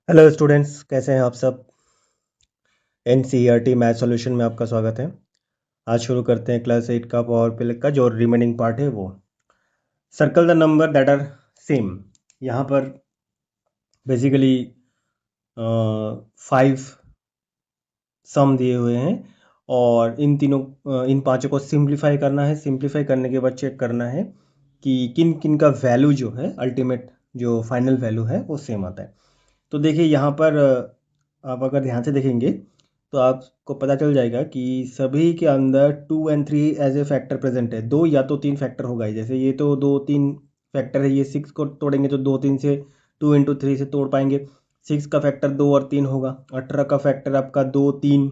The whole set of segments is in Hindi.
हेलो स्टूडेंट्स, कैसे हैं आप सब। एनसीईआरटी मैथ सॉल्यूशन में आपका स्वागत है। आज शुरू करते हैं क्लास 8 का पावर प्ले का जो रिमेनिंग पार्ट है वो circle the number that are same. यहाँ पर बेसिकली 5 सम दिए हुए हैं और इन पांचों को सिंप्लीफाई करना है। सिंप्लीफाई करने के बाद चेक करना है कि किन किन का वैल्यू जो है अल्टीमेट जो फाइनल वैल्यू है वो सेम आता है। तो देखिए यहाँ पर आप अगर ध्यान से देखेंगे तो आपको पता चल जाएगा कि सभी के अंदर 2 और 3 एज ए फैक्टर प्रेजेंट है। 2 या तो 3 फैक्टर होगा ही, जैसे ये तो 2 3 फैक्टर है। ये 6 को तोड़ेंगे तो 2 3 से 2 × 3 से तोड़ पाएंगे। 6 का फैक्टर 2 और 3 होगा। 18 का फैक्टर आपका 2 3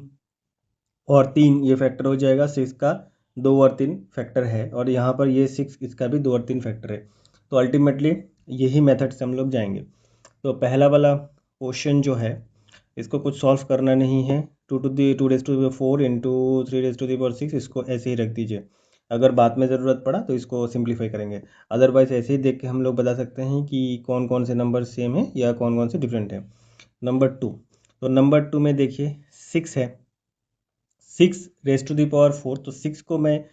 और 3 ये फैक्टर हो जाएगा। 6 का 2 और 3 फैक्टर है और यहाँ पर ये 6 इसका भी 2 और 3 फैक्टर है। तो अल्टीमेटली यही मेथड से हम लोग जाएंगे। तो पहला वाला क्वेश्चन जो है इसको कुछ सॉल्व करना नहीं है। 2 इंटू 3⁶ इसको ऐसे ही रख दीजिए। अगर बाद में ज़रूरत पड़ा तो इसको सिंप्लीफाई करेंगे, अदरवाइज ऐसे ही देख के हम लोग बता सकते हैं कि कौन कौन से नंबर सेम है या कौन कौन से डिफरेंट है। नंबर 2, तो नंबर 2 में देखिए 6 है। 6⁴ तो 6 को मैं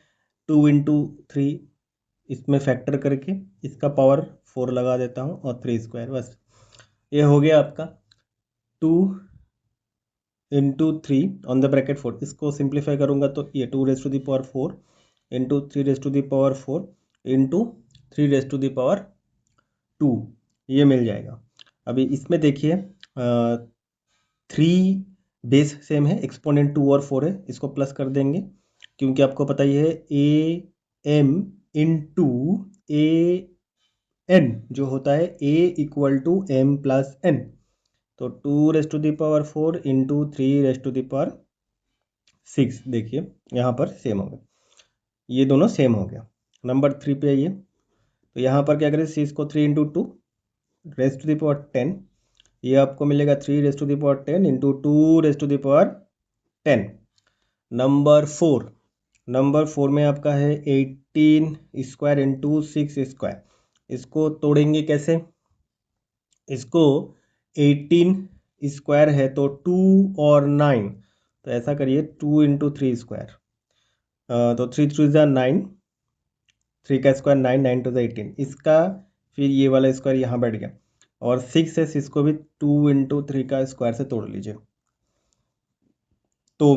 2 × 3 इसमें फैक्टर करके इसका पावर 4 लगा देता हूँ और 3²। बस ये हो गया आपका 2 × 3 ऑन द ब्रैकेट 4। इसको सिंप्लीफाई करूंगा तो ये 2⁴ इंटू 3⁴ इंटू 3⁴ ये मिल जाएगा। अभी इसमें देखिए 3 बेस सेम है, एक्सपोनेंट 2 और 4 है। इसको प्लस कर देंगे क्योंकि आपको पता ही है a m into a n जो होता है a equal to m plus n. तो 2⁴ इंटू 3⁶ देखिए यहाँ पर सेम हो गया, ये दोनों सेम हो गया। नंबर 3 पे आइए, तो यहाँ पर क्या करें, 6 को 3 × 2 10, ये आपको मिलेगा 3⁻10 इंटू 2⁻10। नंबर 4 में आपका है 18² इंटू 6²। इसको तोड़ेंगे कैसे, इसको 18² है तो 2 और 9, तो ऐसा करिए 2 × 3²। तो 3 3 ज़ा 9, 3 का स्क्वायर 9, 9 2 ज़ा 18। इसका फिर ये वाला स्क्वायर यहाँ बैठ गया और 6 है, 6 को भी 2 × 3 का स्क्वायर से तोड़ लीजिए। तो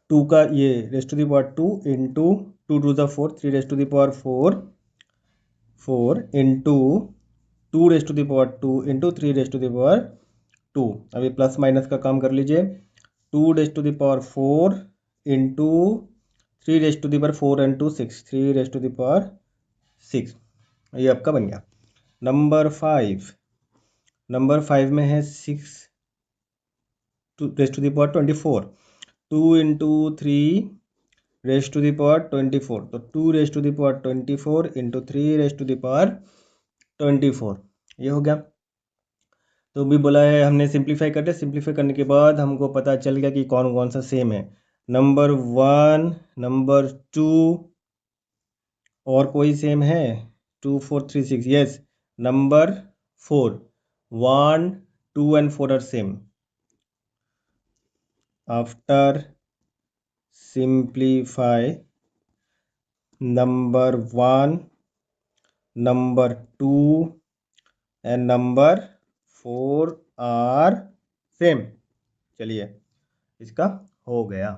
2 का ये ⁻2 इंटू 2 2 ज़ा 4, 3⁻4 4 इंटू 2⁻2 इंटू 3⁻2। अभी प्लस माइनस का काम कर लीजिए। 2⁻4 इंटू 3⁻4 इंटू 6, 3⁻6, ये आपका बन गया। नंबर 5 में है 6⁻24, 2 इंटू 3⁻24, तो 2⁻24 इंटू 3⁻24, ये हो गया। तो भी बोला है हमने सिंप्लीफाई कर लिया। सिंप्लीफाई करने के बाद हमको पता चल गया कि कौन कौन सा सेम है। नंबर 1, नंबर 2 और कोई सेम है 2 4 3 6, yes. Number 4, 1 2 and 4 are same. After simplify, number 1, number 2 and number 4 are same। चलिए इसका हो गया।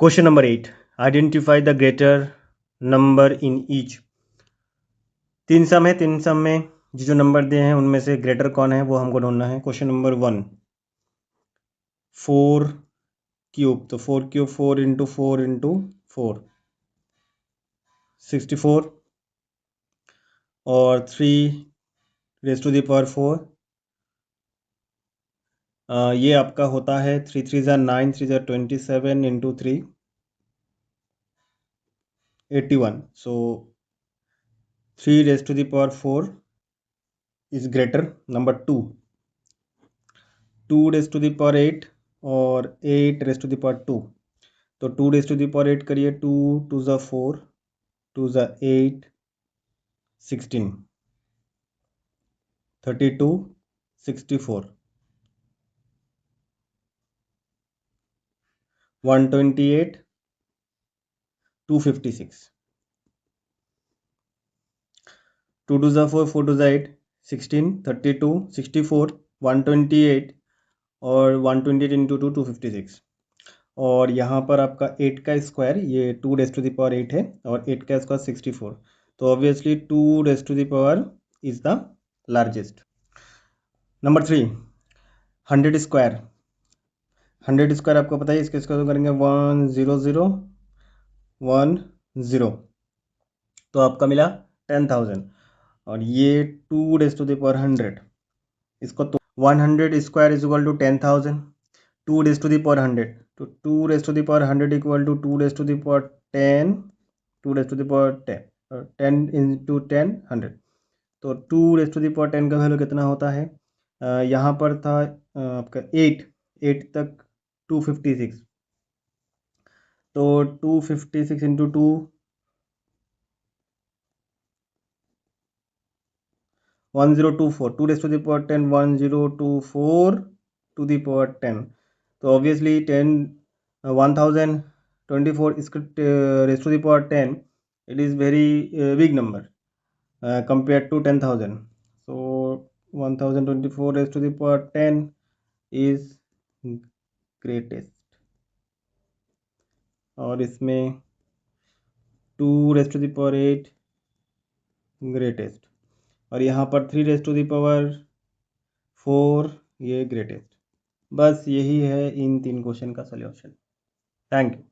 Question number 8, identify the greater number in each. 3 सम है, 3 सम में जो नंबर दिए हैं उनमें से ग्रेटर कौन है वो हमको ढूंढना है। क्वेश्चन नंबर 1, 4 क्यूब, तो 4 क्यूब 4 इंटू 4 इंटू 4 64 और 3⁻4, ये आपका होता है 3 3 ज़ा 9, 3 ज़ा 27 into 3 81। So 3⁻4 is greater. Number 2, 2⁻8 और 8⁻2, तो 2⁻8 करिए, 2 2 ज़ा 4, 2 ज़ा 8, 16, 32, 64, 128, 256, 2 to the 4, 4 to the 8, 16, 32, 64, 128 और 128 इंटू 2 256। और यहाँ पर आपका 8 का स्क्वायर, ये 2 रेज टू द पावर 8 है, और 8 का स्क्वायर 64, तो obviously 2 raise to the power is the largest. Number 3, 100 square. 100 square आपको पता है, इसके स्क्वायर को करेंगे 1 0 0 1 0, तो आपका मिला 10,000। और ये 2 रेज टू द पावर 100, इसको तो 100 square is equal to 10,000, 2 raise to the power 100, तो 2 raise to the power 100 equal to 2 raise to the power 10, 2 raise to the power 10, 10 into 10 100, तो 2 रेज टू द पावर 10 का वैल्यू कितना होता है? यहाँ पर था आपका 8 तक 256, तो 256 into 2 1024, 2 raise to the power 10 1024 to the power 10, तो ऑब्वियसली 10 1024 इसका raise to the power 10, it is very big number compared to 10,000, so 1024 raised to the power 10 is greatest, और इसमें 2 raised to the power 8 greatest, और यहाँ पर 3 raised to the power 4 ये greatest। बस यही है इन 3 क्वेश्चन का solution. Thank you.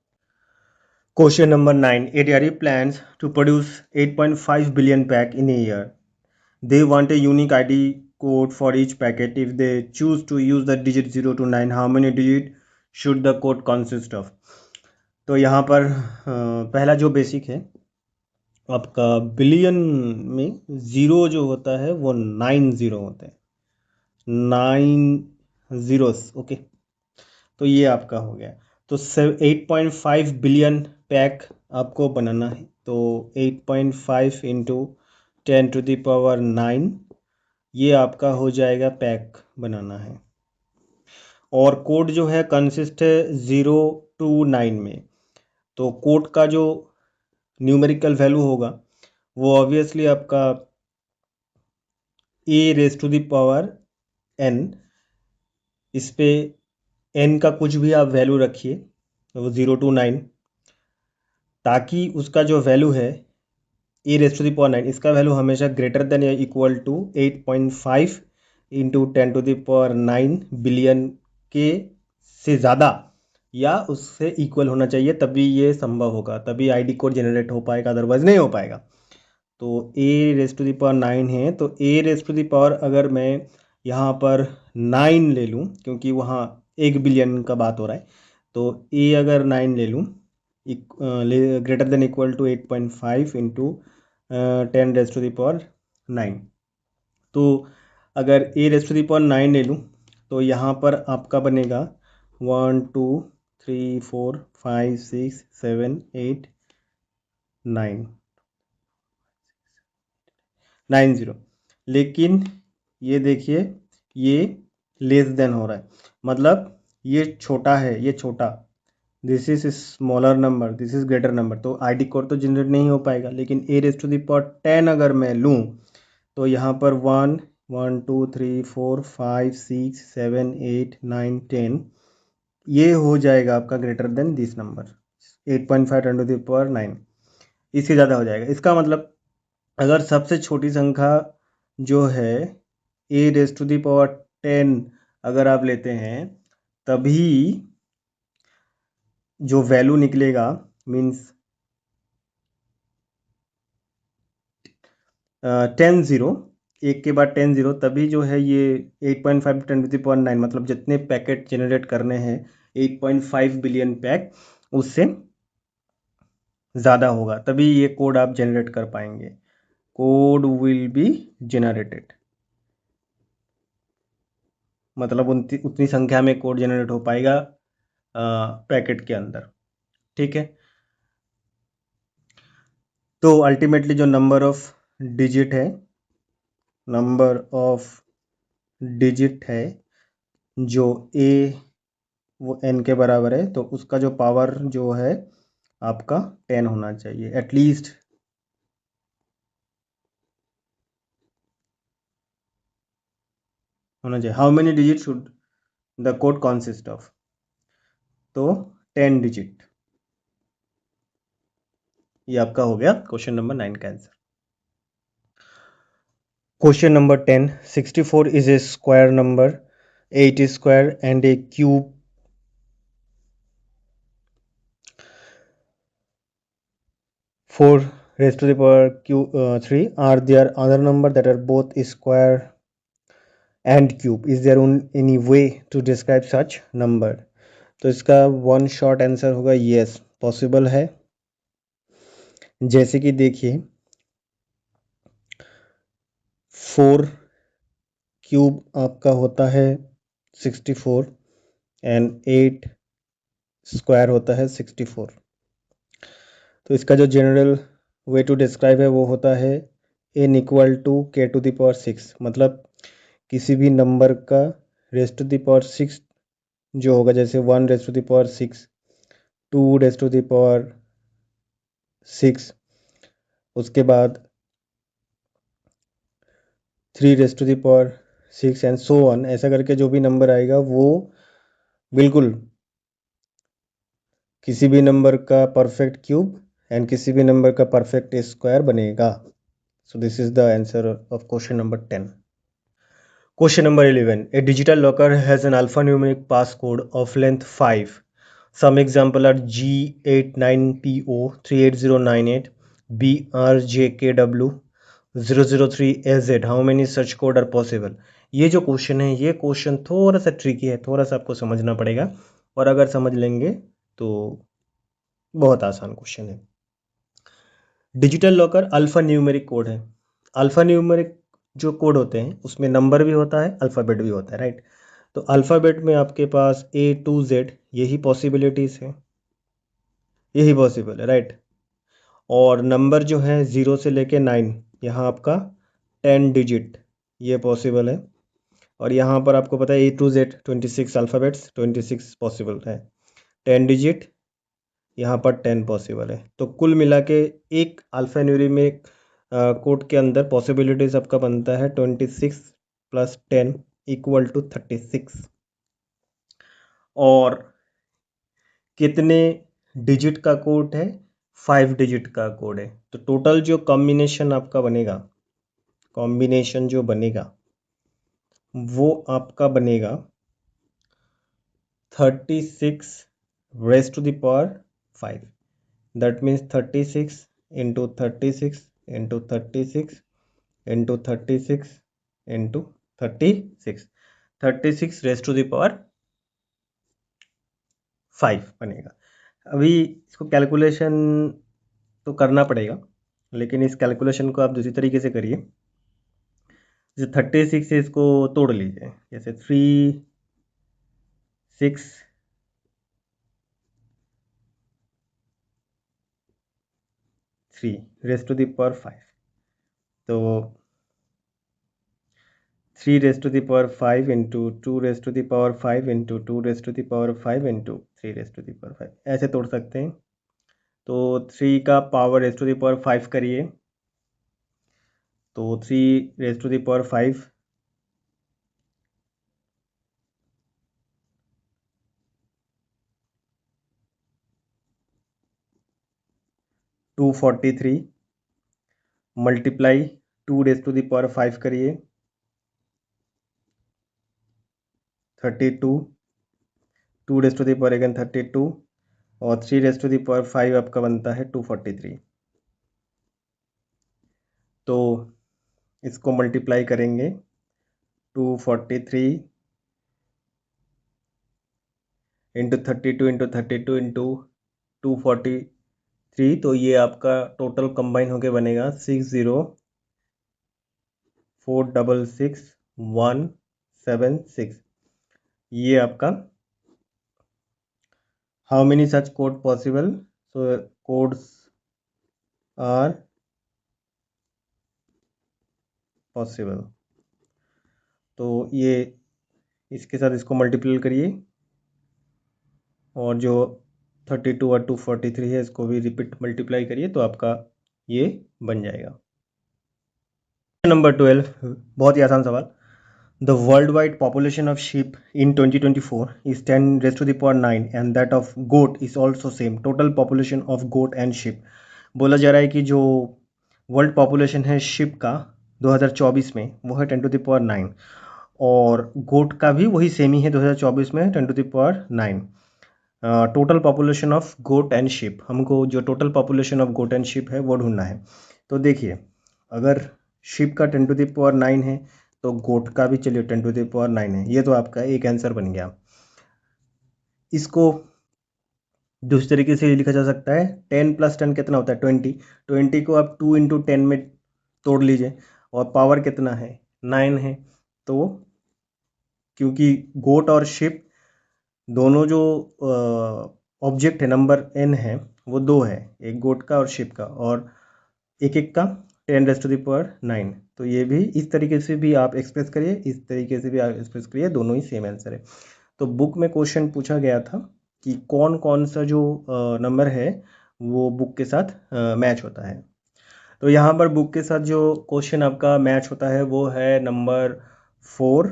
Question number 9. A dairy plans to produce 8.5 billion pack in a year. They want a unique ID code for each packet. If they choose to use the digit 0 to 9, how many digit should the code consist of? तो यहाँ पर पहला जो बेसिक है आपका, बिलियन में ज़ीरो जो होता है वो 9 ज़ीरो होते हैं, 9 ज़ीरोस, ओके। तो ये आपका हो गया। तो 8.5 बिलियन पैक आपको बनाना है, तो 8.5 इंटू 10 टू द पावर 9 ये आपका हो जाएगा, पैक बनाना है। और कोड जो है कंसिस्ट है 0 to 9 में, तो कोड का जो न्यूमेरिकल वैल्यू होगा वो ऑब्वियसली आपका a raise to the power n, इस पे n का कुछ भी आप वैल्यू रखिए, वो 0 to 9, ताकि उसका जो वैल्यू है a raise to the power 9, इसका वैल्यू हमेशा ग्रेटर देन या equal to 8.5 into 10 to the power 9 billion के से ज़्यादा या उससे इक्वल होना चाहिए, तभी ये संभव होगा, तभी आईडी कोड जनरेट हो पाएगा, अदरवाइज नहीं हो पाएगा। तो ए रेज टू द पावर 9 है, तो ए रेज टू द पावर अगर मैं यहाँ पर 9 ले लूँ, क्योंकि वहाँ 1 बिलियन का बात हो रहा है, तो ए अगर 9 ले लूँ greater than equal to 8.5 into 10 raise to the power 9, तो अगर a raise to the power 9 ले लूँ तो यहाँ पर आपका बनेगा 1 2 3 4 5 6 7 8 9 9 0, लेकिन ये देखिए ये लेस देन हो रहा है, मतलब ये छोटा है, ये छोटा, this is smaller number, this is greater number, तो आईडी कोड तो जनरेट नहीं हो पाएगा। लेकिन ए रेज टू द पावर 10 अगर मैं लूँ तो यहाँ पर 1 1 2 3 4 5 6 7 8 9 10 ये हो जाएगा आपका greater than this number 8.5 10 to the power 9, इससे ज़्यादा हो जाएगा। इसका मतलब अगर सबसे छोटी संख्या जो है a raise to the power 10 अगर आप लेते हैं, तभी जो वैल्यू निकलेगा मीन्स 10 0, एक के बाद 10 0, तभी जो है ये 8.5 10 टू द पावर 9, मतलब जितने पैकेट जनरेट करने हैं 8.5 बिलियन पैक, उससे ज़्यादा होगा, तभी ये कोड आप जनरेट कर पाएंगे। कोड विल बी जनरेटेड, मतलब उतनी संख्या में कोड जनरेट हो पाएगा पैकेट के अंदर, ठीक है। तो अल्टीमेटली जो नंबर ऑफ डिजिट है, नंबर ऑफ डिजिट है जो ए वो n के बराबर है, तो उसका जो पावर जो है आपका 10 होना चाहिए एटलीस्ट। होना चाहिए। How many digit should the code consist of? तो 10 डिजिट। ये आपका हो गया क्वेश्चन नंबर 9 का answer. Question number 10, 64 is a square number, 8 is square and a cube 4 raised to the power 3. Are there other number that are both square and cube? Is there any way to describe such number? तो इसका वन शॉर्ट आंसर होगा यस, पॉसिबल है। जैसे कि देखिए 4 क्यूब आपका होता है 64 एंड 8 स्क्वायर होता है 64। तो इसका जो जनरल वे टू डिस्क्राइब है वो होता है n equal to k to the power 6, मतलब किसी भी नंबर का रेस्ट टू द पावर 6 जो होगा, जैसे 1 raise to the power 6, 2 raise to the power 6, उसके बाद 3 raise to the power 6 and so on, ऐसा करके जो भी नंबर आएगा वो बिल्कुल किसी भी नंबर का परफेक्ट क्यूब एंड किसी भी नंबर का परफेक्ट स्क्वायर बनेगा। So this is the answer of question number 10। Question number 11. A digital locker has an alphanumeric passcode of length 5. Some example are G89PO 38098, BRJKW 003AZ. How many such code are possible? ये जो क्वेश्चन है, ये क्वेश्चन थोड़ा सा ट्रिकी है, थोड़ा सा आपको समझना पड़ेगा, और अगर समझ लेंगे तो बहुत आसान क्वेश्चन है। Digital locker alpha numeric code है। अल्फा न्यूमेरिक जो कोड होते हैं उसमें नंबर भी होता है, अल्फ़ाबेट भी होता है, राइट। तो अल्फ़ाबेट में आपके पास A to Z यही पॉसिबिलिटीज़ है, यही पॉसिबल है, राइट। और नंबर जो है 0 से लेके 9, यहाँ आपका 10 डिजिट ये पॉसिबल है। और यहाँ पर आपको पता है A to Z 26 alphabets, 26 possible है। 10 डिजिट यहाँ पर 10 पॉसिबल है। तो कुल मिला के एक अल्फ़ा न्यूमेरिक कोड के अंदर पॉसिबिलिटीज आपका बनता है 26 + 10 = 36। और कितने डिजिट का कोड है? 5 डिजिट का कोड है। तो टोटल जो कॉम्बिनेशन आपका बनेगा, कॉम्बिनेशन जो बनेगा वो आपका बनेगा 36 raised to the power 5। That means 36 into 36 into 36 into 36 into 36, 36 raised to the power 5 बनेगा। अभी इसको कैलकुलेशन तो करना पड़ेगा, लेकिन इस कैलकुलेशन को आप दूसरी तरीके से करिए। जैसे 36 से इसको तोड़ लीजिए, जैसे 3 6 3 raised to the power 5, तो 3 raised to the power 5 into 2 raised to the power 5 into 2 raised to the power 5 into 3 raised to the power 5, ऐसे तोड़ सकते हैं। तो 3 का power raise to the power 5 करिए, तो 3 raise to the power 5 243 multiply 2 raise to the power 5 करिए 32, 2 raise to the power again 32, और 3 रेज टू द पावर 5 आपका बनता है 243। तो इसको मल्टीप्लाई करेंगे 243 इंटू 32 इंटू 32 इंटू 243, तो ये आपका टोटल कंबाइन होके बनेगा 60466176। ये आपका how many such code possible? So codes are possible. तो ये इसके साथ इसको मल्टीप्लाई करिए और जो 32 और 243 है इसको भी रिपीट मल्टीप्लाई करिए तो आपका ये बन जाएगा। नंबर 12, बहुत ही आसान सवाल। The worldwide population of sheep in 2024 is 10 raised to the power 9 and that of goat is also same. Total population of goat and sheep. बोला जा रहा है कि जो वर्ल्ड पॉपुलेशन है शिप का 2024 में वो है 10 टू द पावर 9 और गोट का भी वही सेम ही है 2024 में 10 to the power 9। Total population of goat and sheep, हमको जो total population of goat and sheep है वो ढूंढना है। तो देखिए अगर शिप का 10 टू द पावर 9 है तो गोट का भी चलिए 10 टू द पावर 9 है, ये तो आपका एक आंसर बन गया। इसको दूसरे तरीके से लिखा जा सकता है 10 + 10 कितना होता है 20 को आप 2 × 10 में तोड़ लीजिए और पावर कितना है 9 है। तो क्योंकि गोट और शिप दोनों जो ऑब्जेक्ट है नंबर n है वो 2 है, एक गोट का और शिप का, और एक एक का 10 raised to the power 9। तो ये भी इस तरीके से भी आप एक्सप्रेस करिए, इस तरीके से भी आप एक्सप्रेस करिए, दोनों ही सेम आंसर है। तो बुक में क्वेश्चन पूछा गया था कि कौन कौन सा जो नंबर है वो बुक के साथ मैच होता है। तो यहाँ पर बुक के साथ जो क्वेश्चन आपका मैच होता है वो है नंबर 4।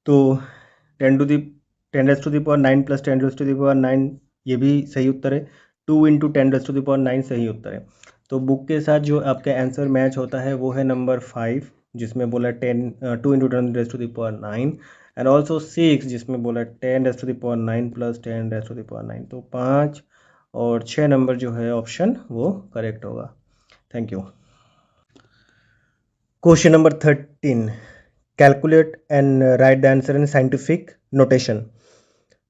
तो 10 raised to the power 9 + 10 raised to the power 9 ये भी सही उत्तर है। 2 × 10 raised to the power 9 सही उत्तर है। तो बुक के साथ जो आपका आंसर मैच होता है वो है नंबर 5 जिसमें बोला 2 × 10 raised to the power 9 and also 6 जिसमें बोला 10 raised to the power 9 + 10 raised to the power 9। तो 5 और 6 नंबर जो है ऑप्शन वो करेक्ट होगा। Thank you. Question number 13, calculate and write the answer in scientific notation.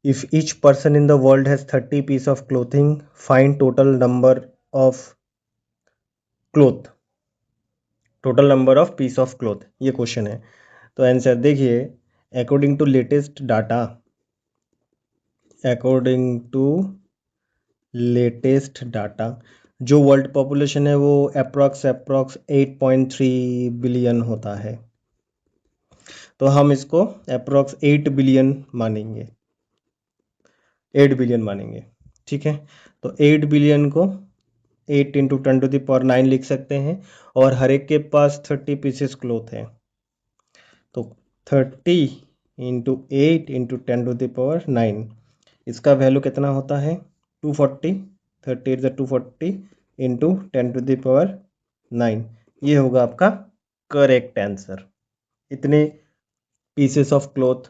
If each person in the world has 30 pieces of clothing, find total number of cloth, total number of piece of cloth, ये क्वेश्चन है। तो आंसर देखिए अकॉर्डिंग टू लेटेस्ट डाटा, जो वर्ल्ड पॉपुलेशन है वो अप्रॉक्स 8.3 बिलियन होता है। तो हम इसको अप्रॉक्स 8 बिलियन मानेंगे, 8 बिलियन मानेंगे, ठीक है। तो 8 बिलियन को 8 × 10 टू द पावर 9 लिख सकते हैं और हर एक के पास 30 पीसेस क्लोथ है। तो 30 × 8 × 10 टू द पावर 9 इसका वैल्यू कितना होता है 240। 30 × 240 × 10 टू द पावर 9, ये होगा आपका करेक्ट आंसर। इतने पीसेस ऑफ क्लॉथ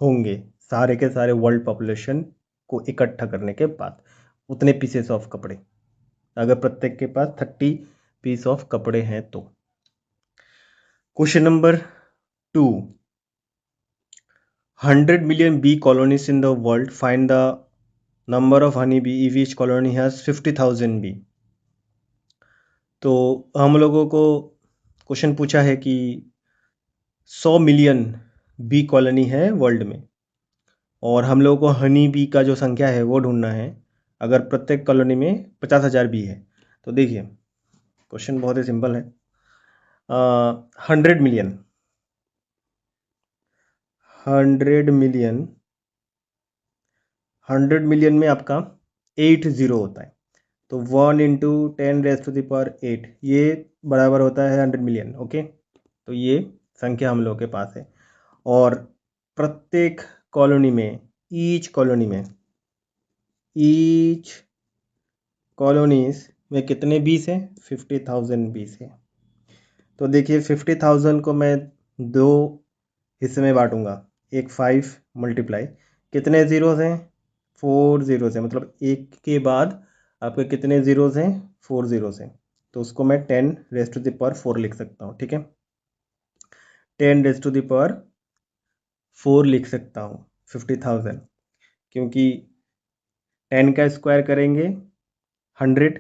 होंगे सारे के सारे वर्ल्ड पॉपुलेशन को इकट्ठा करने के बाद, उतने पीसेस ऑफ कपड़े, अगर प्रत्येक के पास 30 पीस ऑफ कपड़े हैं तो। Question number 2, 100 million bee colonies in the world, find the number of honey bee if each colony has 50,000 bee। तो हम लोगों को क्वेश्चन पूछा है कि 100 मिलियन बी कॉलोनी है वर्ल्ड में और हम लोगों को हनी बी का जो संख्या है वो ढूंढना है अगर प्रत्येक कॉलोनी में 50,000 बी है। तो देखिए क्वेश्चन बहुत ही सिंपल है। 100 मिलियन 100 मिलियन में आपका 8 जीरो होता है। तो 1 × 10 raised to the power 8 ये बराबर होता है 100 मिलियन। ओके, तो ये संख्या हम लोग के पास है और प्रत्येक कॉलोनी में, ईच कॉलोनीज में कितने बीस हैं 50,000 बीस है। तो देखिए 50,000 को मैं 2 हिस्से में बांटूंगा, एक 5 मल्टीप्लाई कितने ज़ीरोज़ हैं 4 ज़ीरोज़ हैं, मतलब एक के बाद आपके कितने ज़ीरोज़ हैं 4 ज़ीरोज़ हैं। तो उसको मैं 10 raised to the power 4 लिख सकता हूँ, ठीक है। 10 raised to the power 4 लिख सकता हूँ 50,000, क्योंकि 10 का स्क्वायर करेंगे 100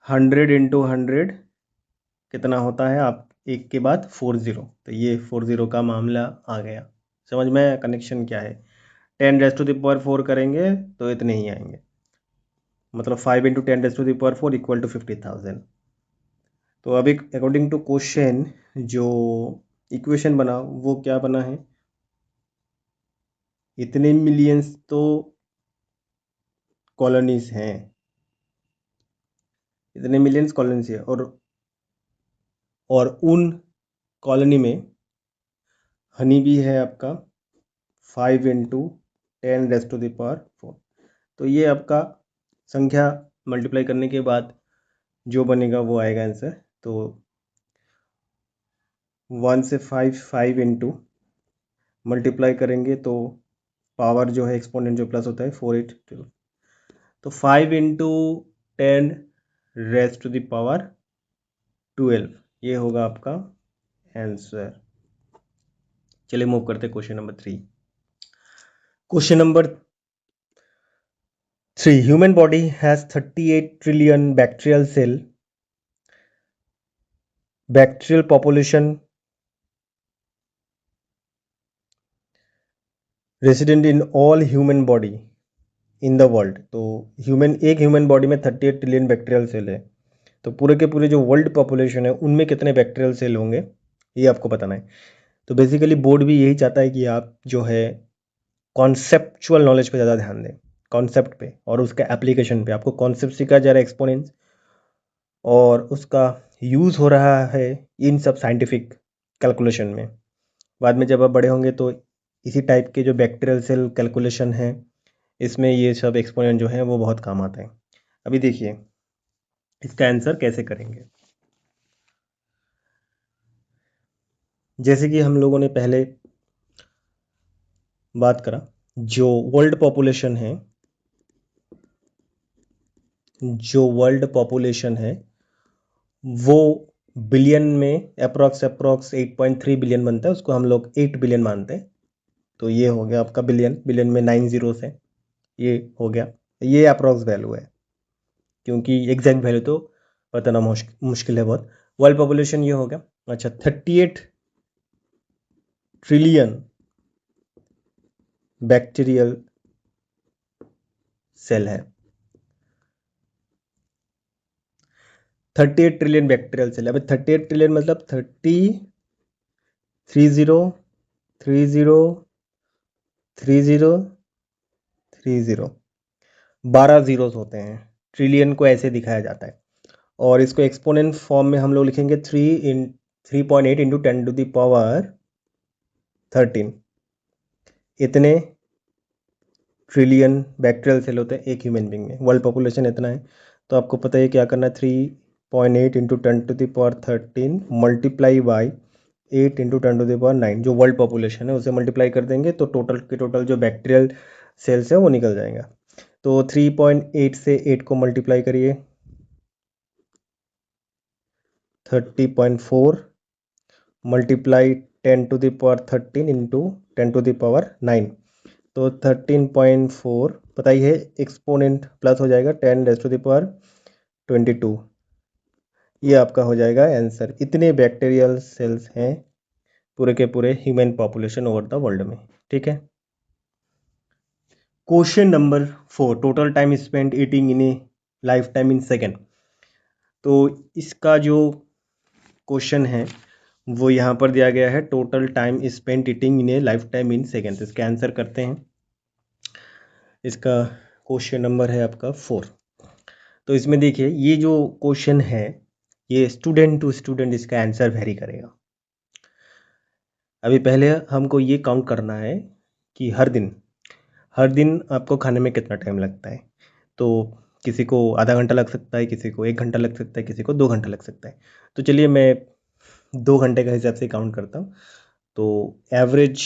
× 100 कितना होता है आप एक के बाद 4 ज़ीरो। तो ये 4 ज़ीरो का मामला आ गया, समझ में कनेक्शन क्या है। 10⁻⁴ करेंगे तो इतने ही आएंगे, मतलब 5 × 10⁻⁴ इक्वल टू 50,000। तो अभी अकॉर्डिंग टू क्वेश्चन जो इक्वेशन बना वो क्या बना है, इतने मिलियंस तो कॉलोनीज हैं, इतने मिलियंस कॉलोनीज है, और उन कॉलोनी में हनी भी है आपका 5 × 10⁻⁴। तो ये आपका संख्या मल्टीप्लाई करने के बाद जो बनेगा वो आएगा आंसर। तो 1 से 5 इंटू मल्टीप्लाई करेंगे तो पावर जो है एक्सपोनेंट जो प्लस होता है 482, तो 5 × 10⁻12 ये होगा आपका आंसर। चलिए मूव करते हैं question number 3। Question number 3, human body has 38 trillion bacterial cell, bacterial population resident in all human body in the world. तो एक ह्यूमन बॉडी में 38 ट्रिलियन बैक्टीरियल सेल है, तो पूरे के पूरे जो वर्ल्ड पॉपुलेशन है उनमें कितने बैक्टीरियल सेल होंगे ये आपको बताना है। तो बेसिकली बोर्ड भी यही चाहता है कि आप जो है कॉन्सेप्चुअल नॉलेज पे ज़्यादा ध्यान दें, कॉन्सेप्ट पे और उसका एप्लीकेशन पे। आपको कॉन्सेप्ट सिखाया जा रहा है एक्सपोनेंट्स, और उसका यूज़ हो रहा है इन सब साइंटिफिक कैलकुलेशन में। बाद में जब आप बड़े होंगे तो इसी टाइप के जो बैक्टीरियल सेल कैलकुलेशन है इसमें ये सब एक्सपोनेंट जो है वो बहुत काम आता है। अभी देखिए इसका आंसर कैसे करेंगे। जैसे कि हम लोगों ने पहले बात करा, जो वर्ल्ड पॉपुलेशन है, वो बिलियन में अप्रॉक्स 8.3 बिलियन बनता है, उसको हम लोग 8 बिलियन मानते हैं। तो ये हो गया आपका बिलियन में 9 जीरोस है, ये हो गया, ये अप्रॉक्स वैल्यू है क्योंकि एग्जैक्ट वैल्यू तो बताना मुश्किल है बहुत। वर्ल्ड पॉपुलेशन ये हो गया। अच्छा, 38 ट्रिलियन बैक्टीरियल सेल है, 38 ट्रिलियन बैक्टीरियल सेल। अब 38 ट्रिलियन मतलब 30 12 जीरोस होते हैं। ट्रिलियन को ऐसे दिखाया जाता है, और इसको एक्सपोनेंट फॉर्म में हम लोग लिखेंगे 3.8 × 10⁻13। इतने ट्रिलियन बैक्टीरियल सेल होते हैं एक ह्यूमन बींग में। वर्ल्ड पॉपुलेशन इतना है, तो आपको पता है क्या करना है, 3.8 × 10⁻13 मल्टीप्लाई बाई 8 × 10⁹ जो वर्ल्ड पॉपुलेशन है उसे मल्टीप्लाई कर देंगे तो टोटल के टोटल जो बैक्टीरियल सेल्स है वो निकल जाएगा। तो 3.8 से 8 को मल्टीप्लाई करिए 30.4 मल्टीप्लाई 10⁻13 इंटू 10⁻9, तो 13.4 पता ही है, एक्सपोनेंट प्लस हो जाएगा 10⁻22। ये आपका हो जाएगा आंसर। इतने बैक्टीरियल सेल्स हैं पूरे के पूरे human population over the world में। ठीक है। Question number 4, total time spent eating in A life time in second. तो इसका जो क्वेश्चन है वो यहाँ पर दिया गया है, total time spent eating in A life time in second. तो इसका आंसर करते हैं। इसका क्वेश्चन नंबर है आपका 4। तो इसमें देखिए ये जो क्वेश्चन है ये स्टूडेंट टू स्टूडेंट इसका आंसर वेरी करेगा। अभी पहले हमको ये काउंट करना है कि हर दिन आपको खाने में कितना टाइम लगता है। तो किसी को आधा घंटा लग सकता है, किसी को 1 घंटा लग सकता है, किसी को 2 घंटा लग सकता है। तो चलिए मैं 2 घंटे का हिसाब से काउंट करता हूँ। तो एवरेज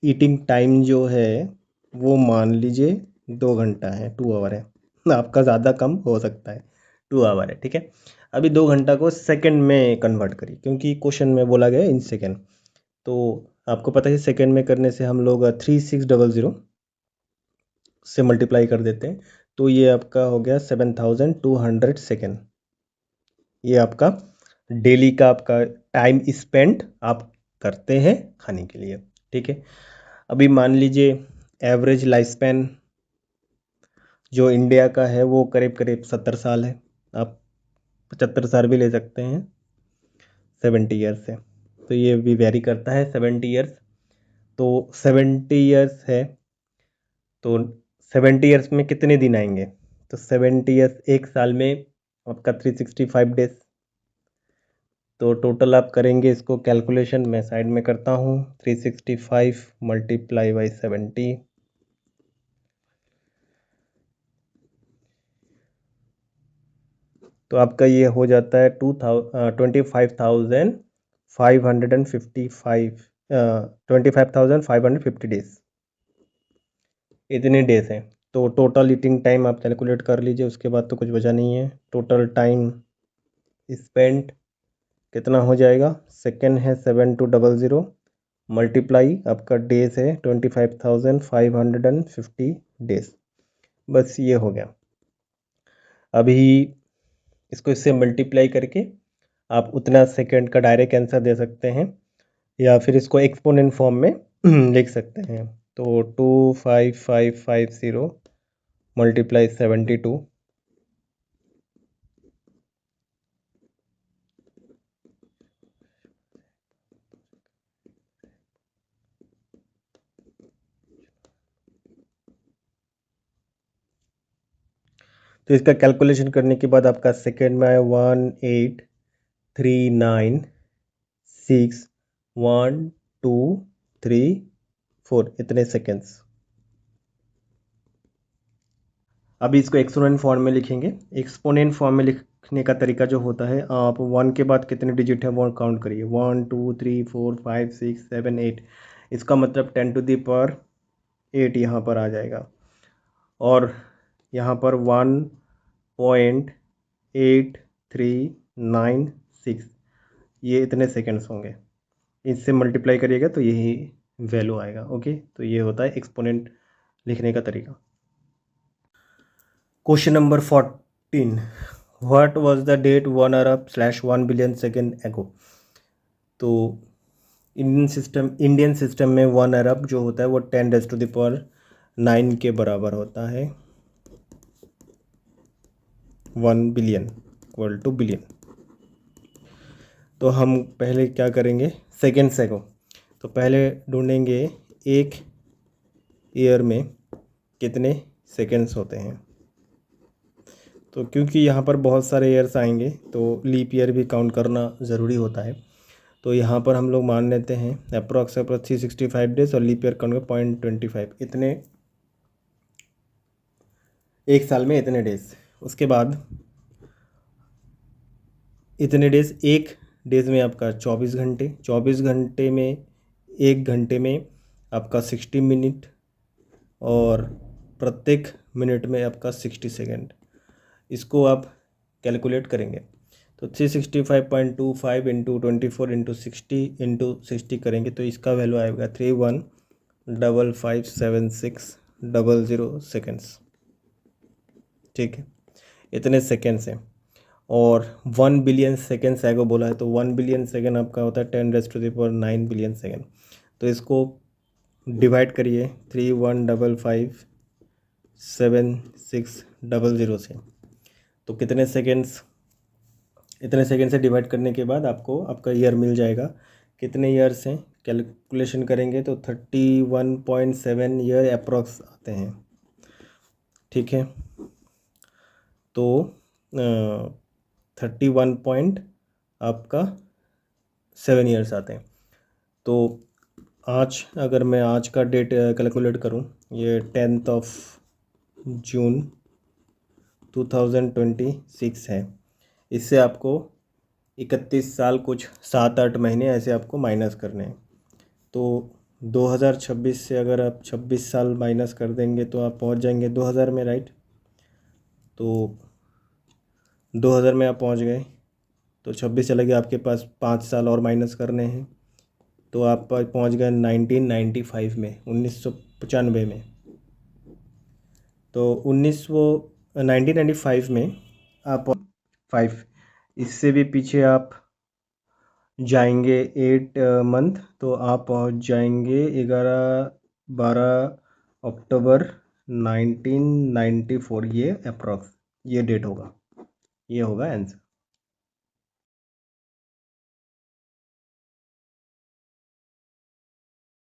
ईटिंग टाइम जो है वो मान लीजिए 2 घंटा है, 2 आवर है। आपका ज़्यादा कम हो सकता है, 2 आवर है। ठीक है। अभी 2 घंटा को सेकंड में कन्वर्ट करिए क्योंकि क्वेश्चन में बोला गया इन सेकंड। तो आपको पता है सेकंड में करने से हम लोग 3600 से मल्टीप्लाई कर देते हैं, तो ये आपका हो गया 7200 सेकेंड। ये आपका डेली का आपका टाइम स्पेंड आप करते हैं खाने के लिए। ठीक है। अभी मान लीजिए एवरेज लाइफ स्पैन जो इंडिया का है वो करीब करीब 70 साल है। आप 75 साल भी ले सकते हैं 70 ईयर्स से, तो ये भी वेरी करता है 70 ईयर्स। तो 70 ईयर्स है तो 70 ईयर्स में कितने दिन आएंगे? तो 70 ईयर्स एक साल में आपका 365 डेज। तो टोटल आप करेंगे इसको कैलकुलेशन, मैं साइड में करता हूँ। 365 मल्टीप्लाई बाई 70, तो आपका ये हो जाता है 25,550 डेज, इतने डेज हैं। तो टोटल ईटिंग टाइम आप कैलकुलेट कर लीजिए, उसके बाद तो कुछ बचा नहीं है। टोटल टाइम स्पेंट कितना हो जाएगा? सेकेंड है 7200 मल्टीप्लाई आपका डेज है 25,550 डेज। बस ये हो गया। अभी इसको इससे मल्टीप्लाई करके आप उतना सेकंड का डायरेक्ट आंसर दे सकते हैं, या फिर इसको एक्सपोनेंट फॉर्म में लिख सकते हैं। तो 25550 मल्टीप्लाई 72, तो इसका कैलकुलेशन करने के बाद आपका सेकेंड में आया 18396123 4, इतने सेकेंड्स। अभी इसको एक्सपोनेंट फॉर्म में लिखेंगे। एक्सपोनेंट फॉर्म में लिखने का तरीका जो होता है, आप 1 के बाद कितने डिजिट है वो काउंट करिए। 1 2 3 4 5 6 7 8, इसका मतलब 10 टू द पावर 8 यहाँ पर आ जाएगा। और यहाँ पर 1.8396, ये इतने सेकेंड्स होंगे। इससे मल्टीप्लाई करिएगा तो यही वैल्यू आएगा। ओके, तो ये होता है एक्सपोनेंट लिखने का तरीका। Question number 14, what was the date 1 अरब / 1 बिलियन सेकेंड एगो? तो इंडियन सिस्टम में 1 अरब जो होता है वो 10⁻⁹ के बराबर होता है। 1 बिलियन इक्वल टू बिलियन। तो हम पहले क्या करेंगे, सेकेंड से को, तो पहले ढूंढेंगे एक ईयर में कितने सेकेंड्स होते हैं। तो क्योंकि यहाँ पर बहुत सारे ईयर्स आएंगे तो लीप ईयर भी काउंट करना ज़रूरी होता है। तो यहाँ पर हम लोग मान लेते हैं अप्रॉक्स 365 डेज और लीप ईयर काउंट का 0.25, इतने एक साल में इतने डेज। उसके बाद इतने डेज, एक डेज में आपका 24 घंटे, 24 घंटे में एक घंटे में आपका 60 मिनट, और प्रत्येक मिनट में आपका 60 सेकेंड। इसको आप कैलकुलेट करेंगे तो 365.25 इंटू 24 इंटू 60 करेंगे तो इसका वैल्यू आएगा 31557600 सेकेंड्स। ठीक है, इतने सेकेंड्स हैं। और 1 बिलियन सेकेंड्स आएगा बोला है, तो 1 बिलियन सेकेंड आपका होता है 10⁻⁹ बिलियन सेकेंड। तो इसको डिवाइड करिए 31557600 से, तो कितने सेकेंड्स, इतने सेकेंड से डिवाइड करने के बाद आपको आपका ईयर मिल जाएगा। कितने ईयर्स हैं कैलकुलेशन करेंगे तो 31.7 ईयर अप्रॉक्स आते हैं। ठीक है, तो 31 पॉइंट आपका 7 ईयर्स आते हैं। तो आज अगर मैं आज का डेट कैलकुलेट करूं, ये 10 जून 2026 है। इससे आपको 31 साल कुछ 7-8 महीने ऐसे आपको माइनस करने हैं। तो 2026 से अगर आप 26 साल माइनस कर देंगे तो आप पहुंच जाएंगे 2000 में, राइट। तो 2000 में आप पहुंच गए तो 26 चले गए, आपके पास 5 साल और माइनस करने हैं, तो आप पहुंच गए 1995 में, 1995 में। तो 1995 में आप 5, इससे भी पीछे आप जाएंगे 8 मंथ, तो आप पहुंच जाएंगे 11 12 अक्टूबर 1994, ये अप्रॉक्स ये डेट होगा, ये होगा आंसर।